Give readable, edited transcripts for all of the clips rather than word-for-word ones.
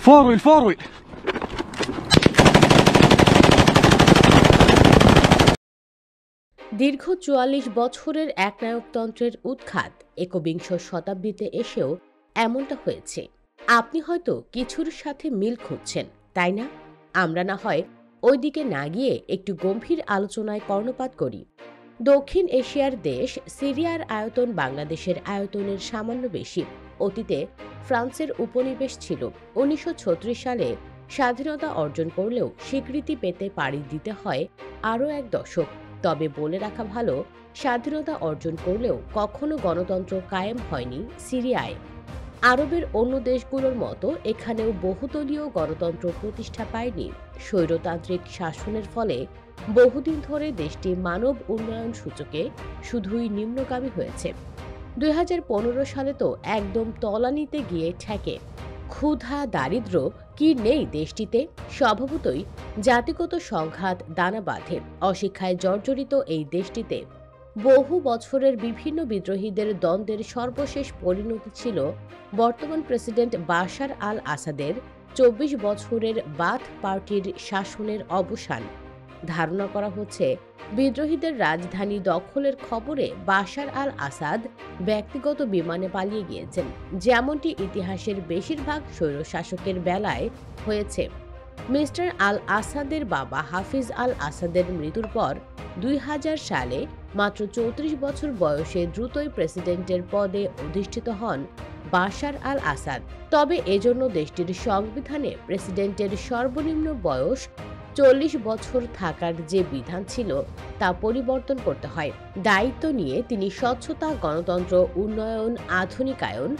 فور ويل فور ويل দীর্ঘ ৪৪ বছরের একনায়কতন্ত্রের উৎখাত একবিংশ শতাব্দীতে এসেও এমনটা হয়েছে। আপনি হয়তো কিছুর সাথে মিল খুঁজছেন, তাই না? আমরা না হয় ওইদিকে না গিয়ে একটু গম্ভীর আলোচনায় কর্ণপাত করি। দক্ষিণ এশিয়ার দেশ সিরিয়ার আয়তন বাংলাদেশের আয়তনের সামান্য বেশি। অতীতে ফ্রান্সের উপনিবেশ ছিল। ১৯৩৬ সালে স্বাধীনতা অর্জন করলেও স্বীকৃতি পেতে পাড়ি দিতে হয় আরও এক দশক। তবে বলে রাখা ভালো, স্বাধীনতা অর্জন করলেও কখনো গণতন্ত্র কায়েম হয়নি সিরিয়ায়। আরবের অন্য দেশগুলোর মতো এখানেও বহুদলীয় গণতন্ত্র প্রতিষ্ঠা পায়নি। স্বৈরতান্ত্রিক শাসনের ফলে বহুদিন ধরে দেশটি মানব উন্নয়ন সূচকে শুধুই নিম্নগামী হয়েছে। ২০১৫ সালে তো একদম তলানিতে গিয়ে ঠেকে। ক্ষুধা, দারিদ্র্য কি নেই দেশটিতে? স্বভাবতই জাতিগত সংঘাত দানা বাঁধে। অশিক্ষায় জর্জরিত এই দেশটিতে বহু বছরের বিভিন্ন বিদ্রোহীদের দ্বন্দ্বের সর্বশেষ পরিণতি ছিল বর্তমান প্রেসিডেন্ট বাশার আল আসাদের ২৪ বছরের বাথ পার্টির শাসনের অবসান। ধারণা করা হচ্ছে, বিদ্রোহীদের রাজধানী দখলের খবরে বাশার আল আসাদ ব্যক্তিগত বিমানে পালিয়ে গিয়েছেন, যেমনটি ইতিহাসের বেশিরভাগ স্বৈরশাসকের বেলায় হয়েছে। মিস্টার আল আসাদের বাবা হাফিজ আল আসাদের মৃত্যুর পর ২০০০ সালে মাত্র ৩৪ বছর বয়সে দ্রুতই প্রেসিডেন্টের পদে অধিষ্ঠিত হন বাশার আল আসাদ। তবে এজন্য দেশটির সংবিধানে প্রেসিডেন্টের সর্বনিম্ন বয়স ৪০ বছর থাকার যে বিধান ছিল তা পরিবর্তন করতে হয়। দায়িত্ব নিয়ে তিনি স্বচ্ছতা, গণতন্ত্র, উন্নয়ন, আধুনিকায়ন,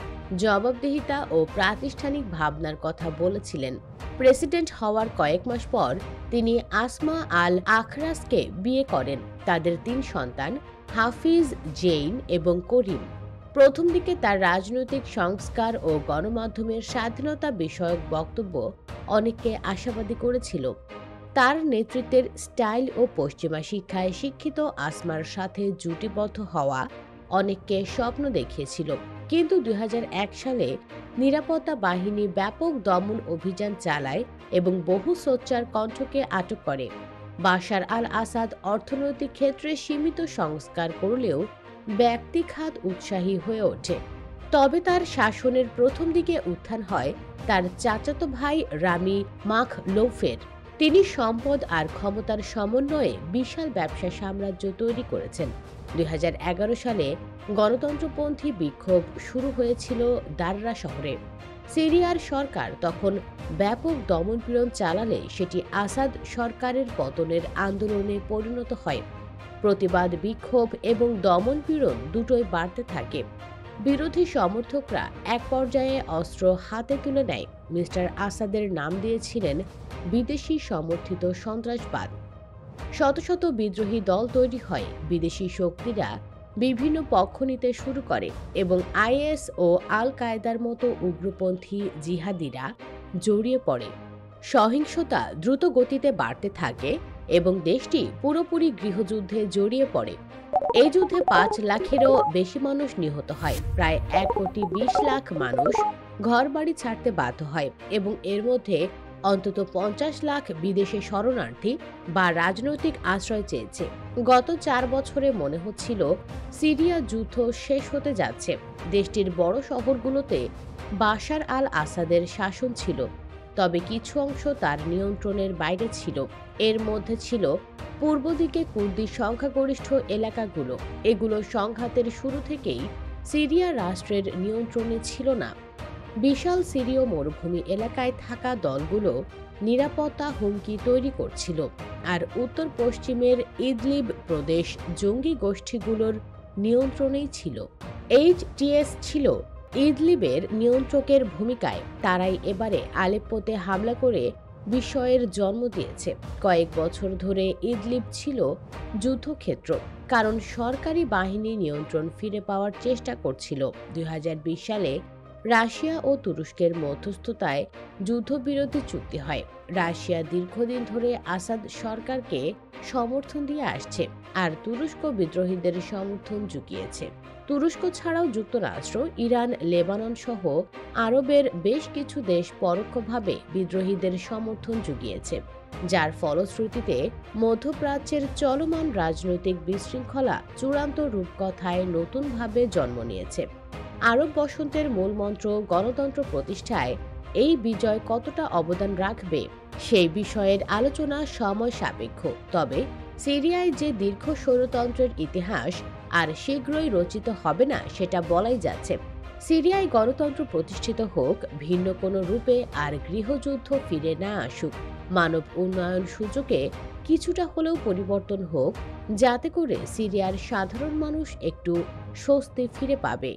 জবাবদিহিতা ও প্রাতিষ্ঠানিক ভাবনার কথা বলেছিলেন। প্রেসিডেন্ট হওয়ার কয়েক মাস পর তিনি আসমা আল আখরাসকে বিয়ে করেন। তাদের ৩ সন্তান হাফিজ, জেইন এবং করিম। প্রথম দিকে তার রাজনৈতিক সংস্কার ও গণমাধ্যমের স্বাধীনতা বিষয়ক বক্তব্য অনেককে আশাবাদী করেছিল। তার নেতৃত্বের স্টাইল ও পশ্চিমা শিক্ষায় শিক্ষিত আসমার সাথে জুটিবদ্ধ হওয়া অনেককে স্বপ্ন দেখিয়েছিল। কিন্তু ২০০১ সালে নিরাপত্তা বাহিনী ব্যাপক দমন অভিযান চালায় এবং বহু সোচ্চার কণ্ঠকে আটক করে। বাশার আল আসাদ অর্থনৈতিক ক্ষেত্রে সীমিত সংস্কার করলেও ব্যক্তিখাত উৎসাহী হয়ে ওঠে। তবে তার শাসনের প্রথম দিকে উত্থান হয় তার চাচাতো ভাই রামি মাখলৌফের। তিনি সম্পদ আর ক্ষমতার সমন্বয়ে বিশাল ব্যবসা সাম্রাজ্য তৈরি করেছেন। ২০১১ সালে গণতন্ত্রপন্থী বিক্ষোভ শুরু হয়েছিল দাররা শহরে। সিরিয়ার সরকার তখন ব্যাপক দমনপীড়ন চালালে সেটি আসাদ সরকারের পতনের আন্দোলনে পরিণত হয়। প্রতিবাদ, বিক্ষোভ এবং দমনপীড়ন দুটোই বাড়তে থাকে। বিরোধী সমর্থকরা এক পর্যায়ে অস্ত্র হাতে তুলে নেয়। মিস্টার আসাদের নাম দিয়েছিলেন বিদেশি সমর্থিত সন্ত্রাসবাদ। শত শত বিদ্রোহী দল তৈরি হয়। বিদেশি শক্তিরা বিভিন্ন পক্ষ নিতে শুরু করে এবং আইএস ও আল কায়েদার মতো উগ্রপন্থী জিহাদিরা জড়িয়ে পড়ে। সহিংসতা দ্রুত গতিতে বাড়তে থাকে এবং দেশটি পুরোপুরি গৃহযুদ্ধে জড়িয়ে পড়ে। এই যুদ্ধে ৫ লাখেরও বেশি মানুষ নিহত হয়। প্রায় ১,২০,০০,০০০ মানুষ ঘরবাড়ি ছাড়তে বাধ্য হয় এবং এর মধ্যে অন্তত ৫০ লাখ বিদেশে শরণার্থী বা রাজনৈতিক আশ্রয় চেয়েছে। গত ৪ বছরে মনে হচ্ছিল সিরিয়া যুদ্ধ শেষ হতে যাচ্ছে। দেশটির বড় শহরগুলোতে বাশার আল আসাদের শাসন ছিল, তবে কিছু অংশ তার নিয়ন্ত্রণের বাইরে ছিল। এর মধ্যে ছিল পূর্ব দিকে কুর্দি সংখ্যাগরিষ্ঠ এলাকাগুলো। এগুলো সংঘাতের শুরু থেকেই সিরিয়া রাষ্ট্রের নিয়ন্ত্রণে ছিল না। বিশাল সিরীয় মরুভূমি এলাকায় থাকা দলগুলো নিরাপত্তা হুমকি তৈরি করছিল, আর উত্তর পশ্চিমের ইদলিব প্রদেশ জঙ্গি গোষ্ঠীগুলোর নিয়ন্ত্রণেই ছিল। এইচটিএস ছিল ইদলিবের নিয়ন্ত্রকের ভূমিকায়। তারাই এবারে আলেপ্পোতে হামলা করে বিস্ময়ের জন্ম দিয়েছে। কয়েক বছর ধরে ইদলিব ছিল যুদ্ধক্ষেত্র, কারণ সরকারি বাহিনী নিয়ন্ত্রণ ফিরে পাওয়ার চেষ্টা করছিল। ২০২০ সালে রাশিয়া ও তুরস্কের মধ্যস্থতায় যুদ্ধবিরতি চুক্তি হয়। রাশিয়া দীর্ঘদিন ধরে আসাদ সরকারকে সমর্থন দিয়ে আসছে, আর তুরস্ক বিদ্রোহীদের সমর্থন জুগিয়েছে। তুরস্ক ছাড়াও যুক্তরাষ্ট্র, ইরান, লেবানন সহ আরবের বেশ কিছু দেশ পরোক্ষভাবে বিদ্রোহীদের সমর্থন জুগিয়েছে, যার ফলশ্রুতিতে মধ্যপ্রাচ্যের চলমান রাজনৈতিক বিশৃঙ্খলা চূড়ান্ত রূপকথায় নতুনভাবে জন্ম নিয়েছে। আরব বসন্তের মূলমন্ত্র গণতন্ত্র প্রতিষ্ঠায় এই বিজয় কতটা অবদান রাখবে সেই বিষয়ের আলোচনা সময় সাপেক্ষ। তবে সিরিয়ায় যে দীর্ঘ স্বৈরতন্ত্রের ইতিহাস আর শীঘ্রই রচিত হবে না সেটা বলাই যাচ্ছে। সিরিয়ায় গণতন্ত্র প্রতিষ্ঠিত হোক, ভিন্ন কোনো রূপে, আর গৃহযুদ্ধ ফিরে না আসুক, মানব উন্নয়ন সূচকে কিছুটা হলেও পরিবর্তন হোক, যাতে করে সিরিয়ার সাধারণ মানুষ একটু স্বস্তি ফিরে পাবে।